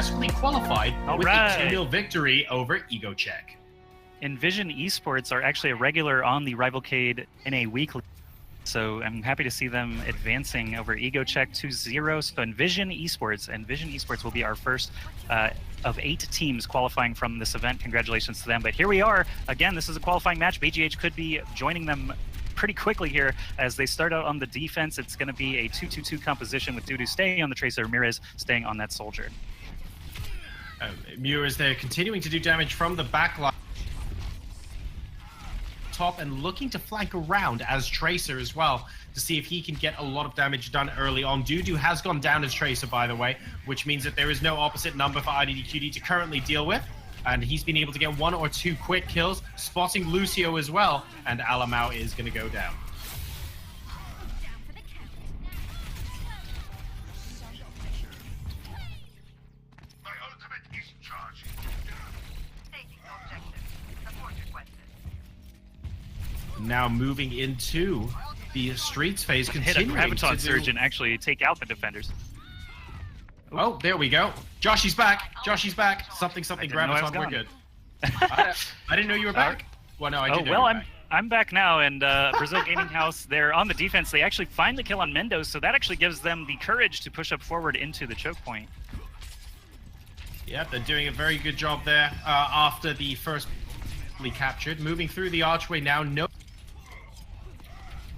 successfully qualified with a 2-0 victory over EgoCheck. Envision Esports are actually a regular on the Rivalcade NA Weekly, so I'm happy to see them advancing over EgoCheck 2-0. So Envision Esports will be our first of 8 teams qualifying from this event. Congratulations to them. But here we are. Again, this is a qualifying match. BGH could be joining them pretty quickly here as they start out on the defense. It's going to be a 2-2-2 composition with Dudu staying on the Tracer, Ramirez staying on that Soldier. Ramirez there continuing to do damage from the backline. Top and looking to flank around as Tracer as well to see if he can get a lot of damage done early on. Dudu has gone down as Tracer, by the way, which means that there is no opposite number for IDDQD to currently deal with. And he's been able to get 1 or 2 quick kills, spotting Lucio as well, and Alamau is going to go down. Now moving into the streets phase, continuing hit a Graviton to Surge and actually take out the defenders. Oh, there we go. Joshy's back. Joshy's back. Something, Graviton, we're good. I didn't know you were back. Well, no, I did. Oh, well, I'm back now, and Brazil Gaming House, they're on the defense. They actually find the kill on Mendo, so that actually gives them the courage to push up forward into the choke point. Yeah, they're doing a very good job there after the first captured. Moving through the archway now,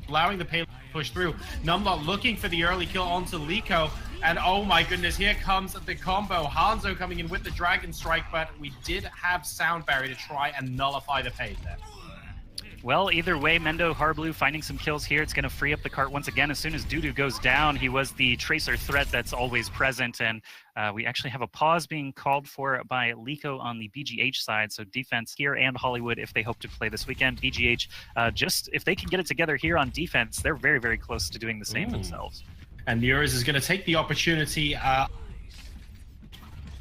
allowing the payload to push through. Numlot looking for the early kill onto Liko. And oh my goodness, here comes the combo. Hanzo coming in with the Dragon Strike, but we did have Sound Barrier to try and nullify the pain there. Well, either way, Mendo, Harblue finding some kills here. It's going to free up the cart once again. As soon as Dudu goes down, he was the Tracer threat that's always present. And we actually have a pause being called for by Liko on the BGH side. So defense here and Hollywood, if they hope to play this weekend. BGH, just if they can get it together here on defense, they're very, very close to doing the same themselves. And Mures is going to take the opportunity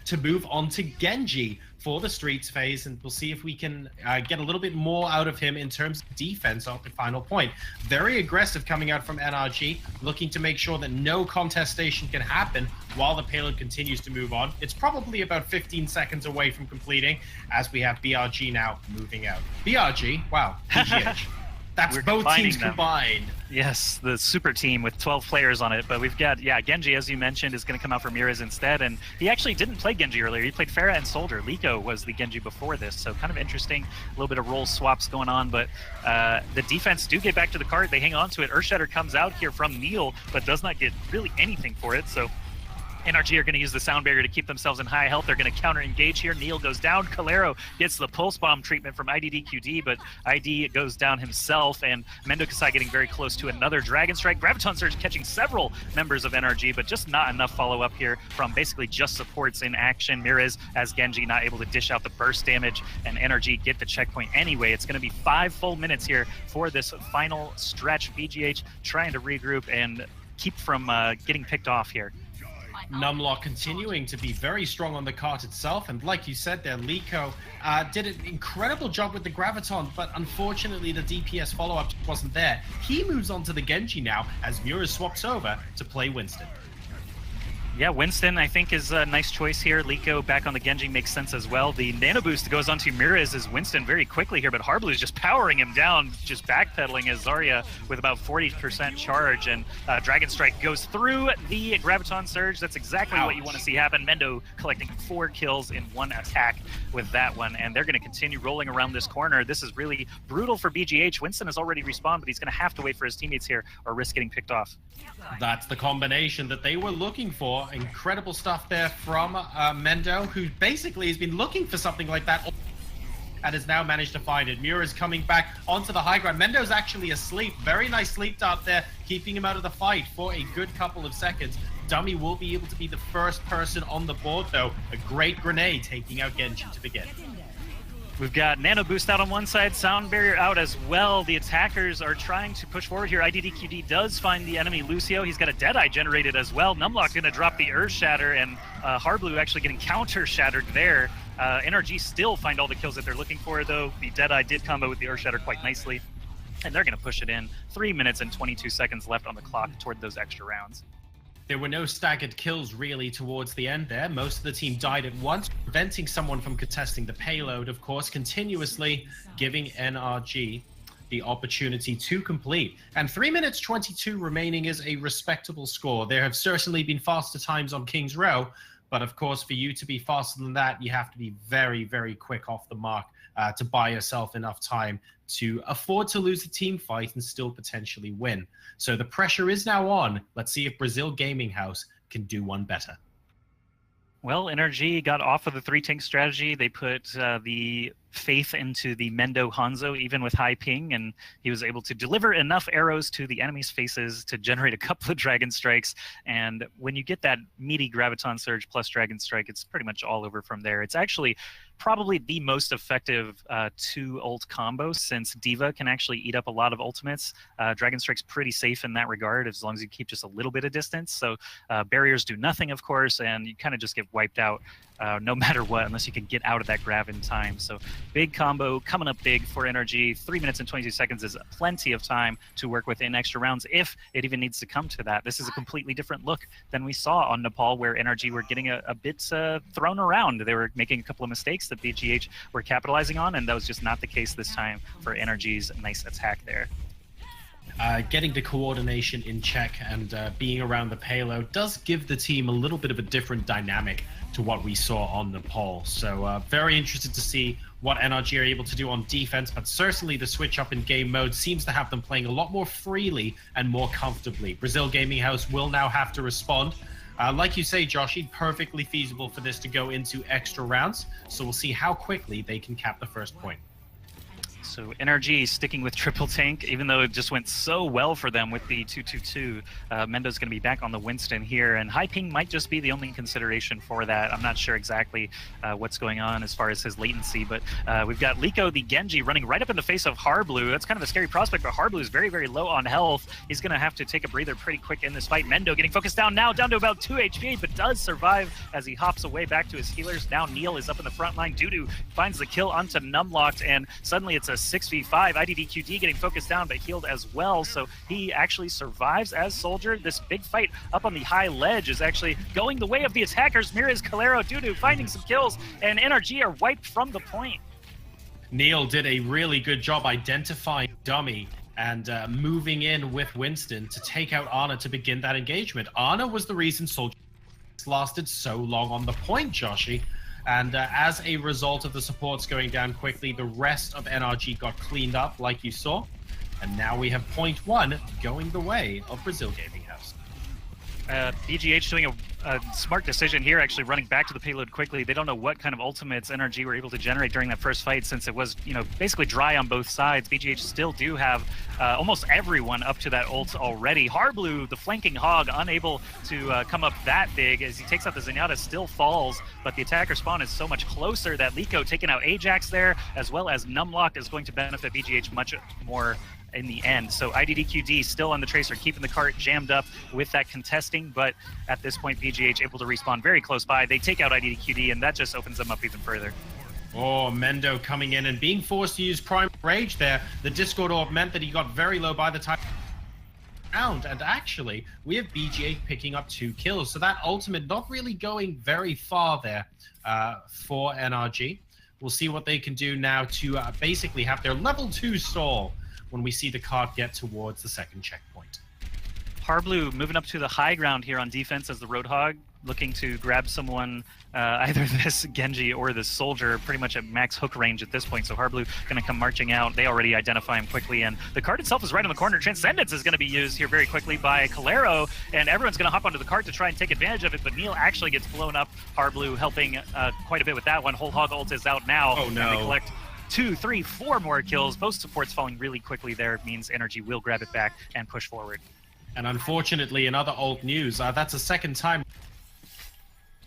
to move on to Genji for the streets phase, and we'll see if we can get a little bit more out of him in terms of defense at the final point. Very aggressive coming out from NRG, looking to make sure that no contestation can happen while the payload continues to move on. It's probably about 15 seconds away from completing as we have BRG now moving out. BRG, wow, BGH. That's both teams combined. Yes, the super team with 12 players on it. But we've got, Genji, as you mentioned, is going to come out for Ramirez instead. And he actually didn't play Genji earlier. He played Pharah and Soldier. Liko was the Genji before this. So kind of interesting. A little bit of role swaps going on. But the defense do get back to the card. They hang on to it. Earthshatter comes out here from Neil, but does not get really anything for it. So NRG are going to use the sound barrier to keep themselves in high health. They're going to counter-engage here. Neil goes down. Calero gets the pulse bomb treatment from IDDQD, but ID goes down himself, and Mendo Kasai getting very close to another Dragon Strike. Graviton Surge catching several members of NRG, but just not enough follow-up here from basically just supports in action. Mirez as Genji not able to dish out the burst damage, and NRG get the checkpoint anyway. It's going to be 5 full minutes here for this final stretch. BGH trying to regroup and keep from getting picked off here. Numlock continuing to be very strong on the cart itself, and like you said there, Liko did an incredible job with the Graviton, but unfortunately the DPS follow-up wasn't there. He moves on to the Genji now as Mura swaps over to play Winston. Yeah, Winston, I think, is a nice choice here. Liko back on the Genji makes sense as well. The nano boost goes onto Mirez as Winston very quickly here, but Harblue is just powering him down, just backpedaling as Zarya with about 40% charge, and Dragon Strike goes through the Graviton Surge. That's exactly what you want to see happen. Mendo collecting 4 kills in 1 attack with that one, and they're going to continue rolling around this corner. This is really brutal for BGH. Winston has already respawned, but he's going to have to wait for his teammates here or risk getting picked off. That's the combination that they were looking for. Incredible stuff there from Mendo, who basically has been looking for something like that and has now managed to find it. Mura is coming back onto the high ground. Mendo's actually asleep. Very nice sleep dart there, keeping him out of the fight for a good couple of seconds. Dummy will be able to be the first person on the board, though. A great grenade taking out Genji to begin. We've got Nano Boost out on one side, Sound Barrier out as well. The attackers are trying to push forward here. IDDQD does find the enemy Lucio. He's got a Deadeye generated as well. Numlock going to drop the Earth Shatter, and Harblue actually getting counter shattered there. NRG still find all the kills that they're looking for, though. The Deadeye did combo with the Earth Shatter quite nicely, and they're going to push it in. 3 minutes and 22 seconds left on the clock toward those extra rounds. There were no staggered kills really towards the end there. Most of the team died at once, preventing someone from contesting the payload, of course, continuously giving NRG the opportunity to complete. And 3 minutes 22 remaining is a respectable score. There have certainly been faster times on King's Row, but of course, for you to be faster than that, you have to be very, very quick off the mark to buy yourself enough time to afford to lose a team fight and still potentially win. So the pressure is now on. Let's see if Brazil Gaming House can do one better. Well, NRG got off of the 3-tank strategy. They put the faith into the Mendo Hanzo, even with high ping, and he was able to deliver enough arrows to the enemy's faces to generate a couple of Dragon Strikes. And when you get that meaty Graviton Surge plus Dragon Strike, it's pretty much all over from there. It's actually probably the most effective 2-ult combo, since D.Va can actually eat up a lot of ultimates. Dragon Strike's pretty safe in that regard, as long as you keep just a little bit of distance. So barriers do nothing, of course, and you kind of just get wiped out no matter what, unless you can get out of that grab in time. So big combo coming up big for NRG. 3 minutes and 22 seconds is plenty of time to work within extra rounds, if it even needs to come to that. This is a completely different look than we saw on Nepal, where NRG were getting a bit thrown around. They were making a couple of mistakes that BGH were capitalizing on, and that was just not the case this time for NRG's nice attack there. Getting the coordination in check and being around the payload does give the team a little bit of a different dynamic to what we saw on Nepal. So very interested to see what NRG are able to do on defense, but certainly the switch up in game mode seems to have them playing a lot more freely and more comfortably. Brazil Gaming House will now have to respond. Like you say, Joshy, perfectly feasible for this to go into extra rounds. So we'll see how quickly they can cap the first point. So NRG sticking with triple tank, even though it just went so well for them with the 2-2-2. Mendo's going to be back on the Winston here, and high ping might just be the only consideration for that. I'm not sure exactly what's going on as far as his latency, but we've got Liko the Genji running right up in the face of Harblue. That's kind of a scary prospect, but Harblue is very, very low on health. He's going to have to take a breather pretty quick in this fight. Mendo getting focused down now, down to about 2 HP, but does survive as he hops away back to his healers. Now Neil is up in the front line. Dudu finds the kill onto Numlocked, and suddenly it's a 6v5. IDDQD getting focused down but healed as well, so he actually survives as Soldier. This big fight up on the high ledge is actually going the way of the attackers. Mirez, Calero, Dudu finding some kills, and NRG are wiped from the point. Neil did a really good job identifying Dummy and moving in with Winston to take out Ana to begin that engagement. Ana was the reason Soldier lasted so long on the point, Joshy. And as a result of the supports going down quickly, the rest of NRG got cleaned up, like you saw. And now we have point 1 going the way of Brazil Gaming House. BGH doing a smart decision here, actually running back to the payload quickly. They don't know what kind of ultimates NRG were able to generate during that first fight, since it was, basically dry on both sides. BGH still do have almost everyone up to that ult already. Harblue, the flanking hog, unable to come up that big as he takes out the Zenyatta, still falls, but the attacker spawn is so much closer that Liko taking out Ajax there, as well as Numlocked, is going to benefit BGH much more in the end. So IDDQD still on the Tracer, keeping the cart jammed up with that contesting, but at this point BGH able to respawn very close by. They take out IDDQD, and that just opens them up even further. Oh, Mendo coming in and being forced to use Prime Rage there. The Discord Orb meant that he got very low by the time round, and actually we have BGH picking up 2 kills, so that ultimate not really going very far there for NRG. We'll see what they can do now to basically have their level 2 stall when we see the card get towards the second checkpoint. Harblue moving up to the high ground here on defense as the Roadhog, looking to grab someone, either this Genji or this Soldier, pretty much at max hook range at this point. So Harblue going to come marching out. They already identify him quickly, and the card itself is right on the corner. Transcendence is going to be used here very quickly by Calero, and everyone's going to hop onto the cart to try and take advantage of it, but Neil actually gets blown up. Harblue helping quite a bit with that one. Whole Hog ult is out now. Oh, no. And they collect 2, 3, 4 more kills. Both supports falling really quickly there. It means NRG will grab it back and push forward. And unfortunately, in other ult news, that's a second time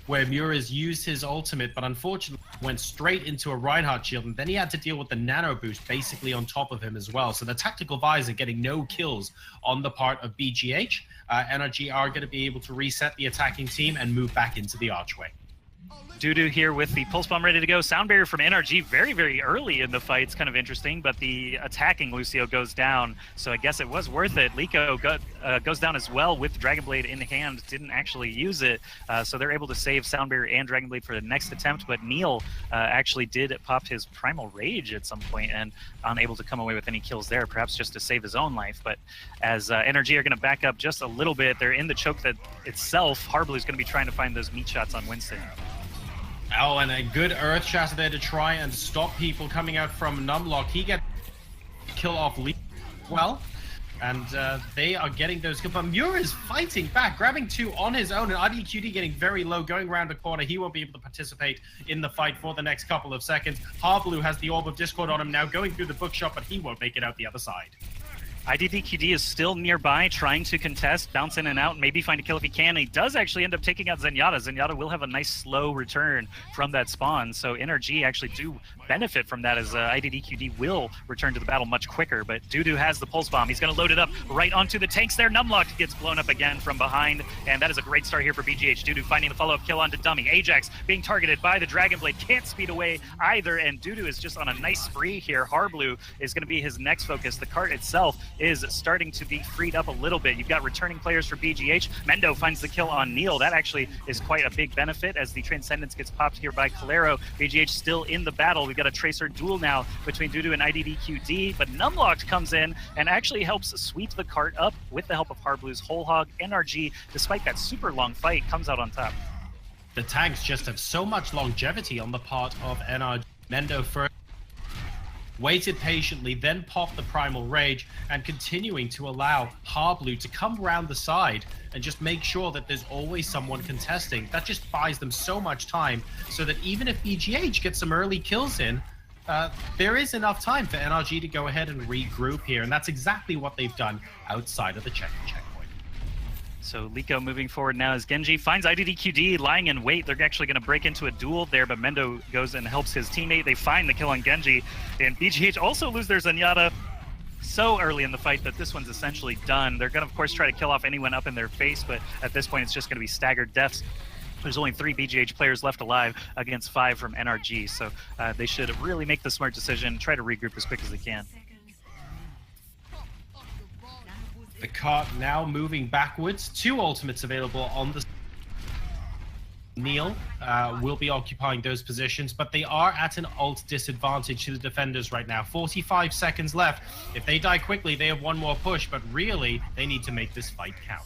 where Mirez used his ultimate, but unfortunately went straight into a Reinhardt shield, and then he had to deal with the nano boost basically on top of him as well. So the Tactical Visor getting no kills on the part of BGH. NRG are going to be able to reset the attacking team and move back into the archway. Dudu here with the pulse bomb ready to go. Sound barrier from NRG very, very early in the fight. It's kind of interesting, but the attacking Lucio goes down, so I guess it was worth it. Liko got goes down as well with Dragon Blade in hand, didn't actually use it, so they're able to save Sound Barrier and Dragon Blade for the next attempt, but Neil actually did pop his Primal Rage at some point and unable to come away with any kills there, perhaps just to save his own life. But as NRG are going to back up just a little bit, they're in the choke that itself. Harblue's going to be trying to find those meat shots on Winston. Oh, and a good Earth Shatter there to try and stop people coming out from Numlock. He gets kill off Lee well, and they are getting those kills. But Muir is fighting back, grabbing 2 on his own, and IDQD getting very low, going around the corner. He won't be able to participate in the fight for the next couple of seconds. Harblu has the Orb of Discord on him now, going through the bookshop, but he won't make it out the other side. IDDQD is still nearby, trying to contest, bounce in and out, maybe find a kill if he can. He does actually end up taking out Zenyatta. Zenyatta will have a nice slow return from that spawn, so NRG actually do benefit from that, as IDDQD will return to the battle much quicker. But Dudu has the Pulse Bomb. He's going to load it up right onto the tanks there. Numlock gets blown up again from behind, and that is a great start here for BGH. Dudu finding the follow-up kill onto Dummy. Ajax being targeted by the Dragon Blade, can't speed away either, and Dudu is just on a nice spree here. Harblu is going to be his next focus. The cart itself is starting to be freed up a little bit. You've got returning players for BGH. Mendo finds the kill on Neil. That actually is quite a big benefit as the Transcendence gets popped here by Calero. BGH still in the battle. We've got a Tracer duel now between Dudu and IDDQD, but Numlocked comes in and actually helps sweep the cart up with the help of Harblu's Whole Hog. NRG, despite that super long fight, comes out on top. The tanks just have so much longevity on the part of NRG. Mendo first waited patiently, then popped the Primal Rage, and continuing to allow Harblu to come around the side and just make sure that there's always someone contesting. That just buys them so much time, so that even if BGH gets some early kills in, there is enough time for NRG to go ahead and regroup here, and that's exactly what they've done outside of the checkpoint. So Liko moving forward now as Genji finds IDDQD lying in wait. They're actually going to break into a duel there, but Mendo goes and helps his teammate. They find the kill on Genji, and BGH also lose their Zenyatta so early in the fight that this one's essentially done. They're going to, of course, try to kill off anyone up in their face, but at this point it's just going to be staggered deaths. There's only 3 BGH players left alive against 5 from NRG, so they should really make the smart decision, try to regroup as quick as they can. The cart now moving backwards. 2 ultimates available on the... Neil will be occupying those positions, but they are at an ult disadvantage to the defenders right now. 45 seconds left. If they die quickly, they have 1 more push, but really, they need to make this fight count.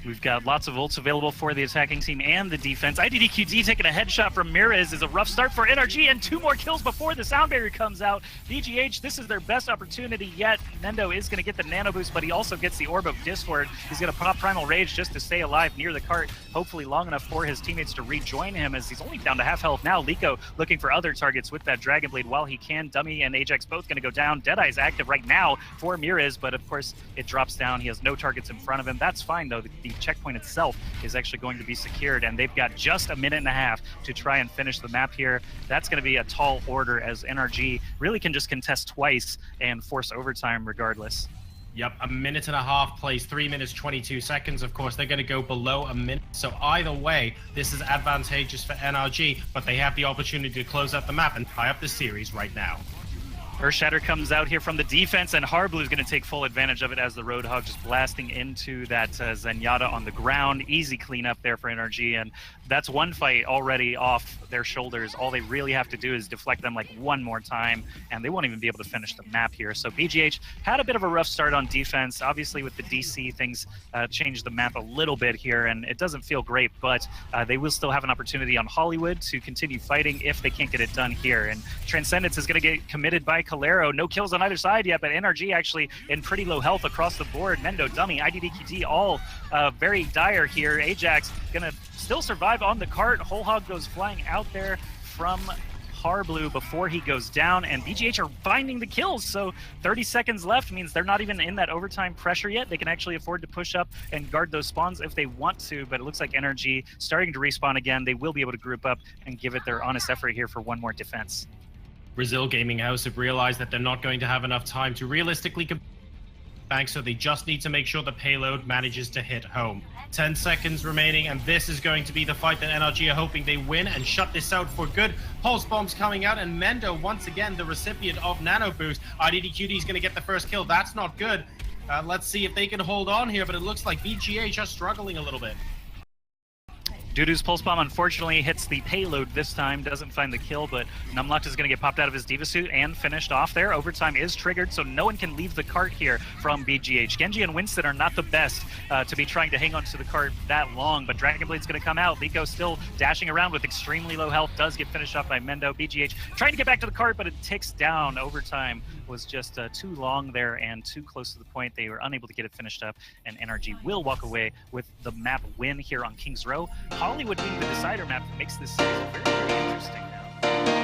We've got lots of ults available for the attacking team and the defense. IDDQD taking a headshot from Mirez is a rough start for NRG, and 2 more kills before the sound barrier comes out. BGH, this is their best opportunity yet. Mendo is going to get the nano boost, but he also gets the Orb of Discord. He's going to pop Primal Rage just to stay alive near the cart, hopefully long enough for his teammates to rejoin him, as he's only down to half health now. Liko looking for other targets with that Dragon Blade while he can. Dummy and Ajax both going to go down. Deadeye is active right now for Mirez, but of course it drops down. He has no targets in front of him. That's fine though. The checkpoint itself is actually going to be secured, and they've got just a minute and a half to try and finish the map here. That's going to be a tall order, as NRG really can just contest twice and force overtime regardless. Yep, a minute and a half plays 3 minutes 22 seconds. Of course, they're going to go below a minute, so either way this is advantageous for NRG, but they have the opportunity to close out the map and tie up the series right now. Earthshatter comes out here from the defense, and Harblu is going to take full advantage of it as the Roadhog just blasting into that Zenyatta on the ground. Easy cleanup there for NRG, and that's 1 fight already off their shoulders. All they really have to do is deflect them like 1 more time, and they won't even be able to finish the map here. So BGH had a bit of a rough start on defense. Obviously with the DC, things changed the map a little bit here, and it doesn't feel great, but they will still have an opportunity on Hollywood to continue fighting if they can't get it done here. And Transcendence is going to get committed by Calero. No kills on either side yet, but NRG actually in pretty low health across the board. Mendo, Dummy, IDDQD, all very dire here. Ajax gonna still survive on the cart. Whole Hog goes flying out there from Harblu before he goes down, and BGH are finding the kills, so 30 seconds left means they're not even in that overtime pressure yet. They can actually afford to push up and guard those spawns if they want to, but it looks like NRG starting to respawn again. They will be able to group up and give it their honest effort here for 1 more defense. Brazil Gaming House have realized that they're not going to have enough time to realistically bank, so they just need to make sure the payload manages to hit home. 10 seconds remaining, and this is going to be the fight that NRG are hoping they win and shut this out for good. Pulse bombs coming out, and Mendo once again the recipient of nano boost. IDDQD is going to get the first kill. That's not good. Let's see if they can hold on here, but it looks like bgh are struggling a little bit. Dudu's Pulse Bomb unfortunately hits the payload this time, doesn't find the kill, but Numlocked is going to get popped out of his Diva Suit and finished off there. Overtime is triggered, so no one can leave the cart here from bgh. Genji and Winston are not the best to be trying to hang on to the cart that long, but Dragon Blade's going to come out. Liko still dashing around with extremely low health, does get finished off by Mendo. bgh trying to get back to the cart, but it ticks down. Overtime was just too long there and too close to the point. They were unable to get it finished up, and NRG will walk away with the map win here on King's Row. Hollywood being the decider map makes this series very, very interesting now.